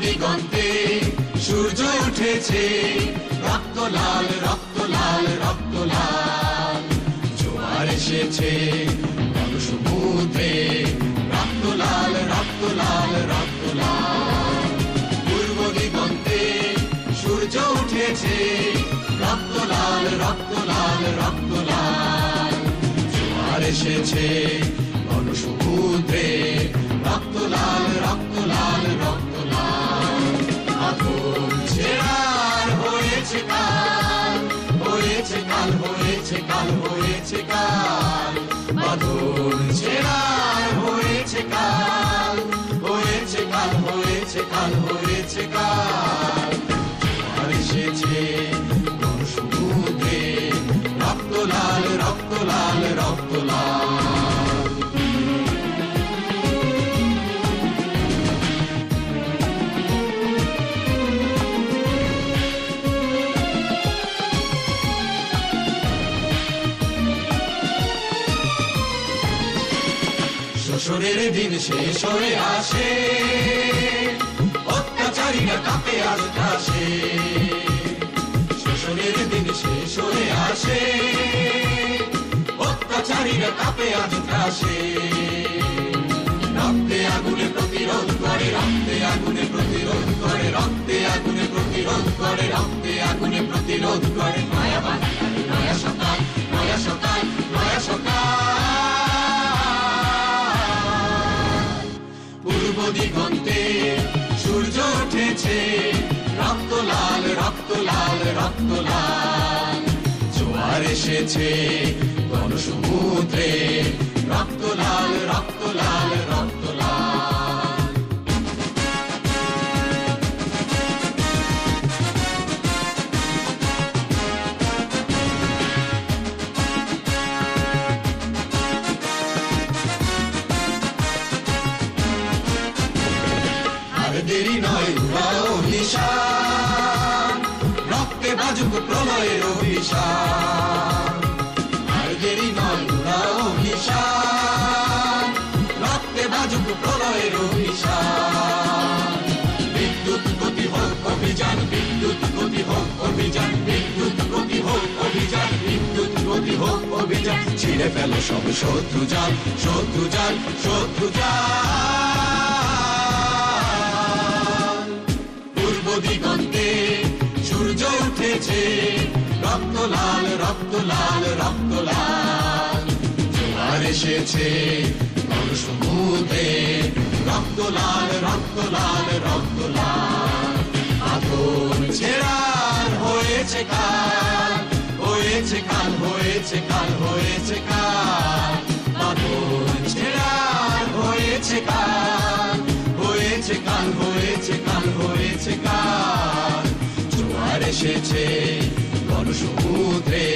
দিগন্তে সূর্য উঠেছে, রক্ত লাল রক্ত লাল রক্ত লাল। জোয়ার এসেছে সমুদ্রে, রক্ত লাল রক্ত লাল রক্ত লাল। পূর্ব দিগন্তে সূর্য উঠেছে, রক্ত লাল রক্ত লাল রক্ত লাল। জোয়ার এসেছে সমুদ্রে, রক্ত লাল রক্ত লাল রক্ত লাল। আগুন ছেড়ার হয়েছে কাল, হয়েছে কাল হয়েছে কাল হয়েছে কাল। বাঁধন ছেড়ার হয়েছে কাল, হয়েছে কাল হয়েছে কাল হয়েছে কাল। জোয়ার এসেছে সমুদ্রে, রক্ত লাল রক্ত লাল রক্ত লাল। শোষণের দিন শেষ হয়ে আসে, অত্যাচারীরা কাঁপে আজ ত্রাসে। শোষণের দিন শেষ হয়ে আসে, অত্যাচারীরা কাঁপে আজ ত্রাসে। রক্তে আগুনে প্রতিরোধ করে, রক্তে আগুনে প্রতিরোধ করে, রক্তে আগুনে প্রতিরোধ করে, রক্তে আগুনে প্রতিরোধ করে। নয়া বাংলা, নয়া সকাল, নয়া সকাল, নয়া সকাল। পূর্ব দিগন্তে সূর্য উঠেছে, রক্ত লাল রক্ত লাল রক্ত লাল। জোয়ার এসেছে সমুদ্রে, রক্ত লাল রক্ত লাল রক্ত লাল। দেরি নয় উড়াও নিশান, রক্তে বাজুক প্রলয়ের অভিশান। আর দেরি নয় উড়াও নিশান, রক্তে বাজুক প্রলয়ের অভিশান। বিদ্যুৎ গতি হোক অভিযান, বিদ্যুৎ গতি হোক অভিযান, বিদ্যুৎ গতি হোক অভিযান, বিদ্যুৎ গতি হোক অভিযান। ছিঁড়ে ফেলো সব শত্রু জাল, শত্রু জাল, শত্রু জাল। পূর্ব দিগন্তে সূর্য উঠেছে, রক্ত লাল রক্ত লাল রক্ত লাল। জোয়ার এসেছে সমুদ্রে, রক্ত লাল রক্ত লাল রক্ত লাল। আগুন ছেড়ার হয়েছে কাল, হয়েছে কাল হয়েছে কাল হয়েছে কাল। আগুন ছেড়ার হয়েছে কাল, হয়েছে কাল হয়েছে কাল হয়েছে কাল। জোয়ার এসেছে সমুদ্রে,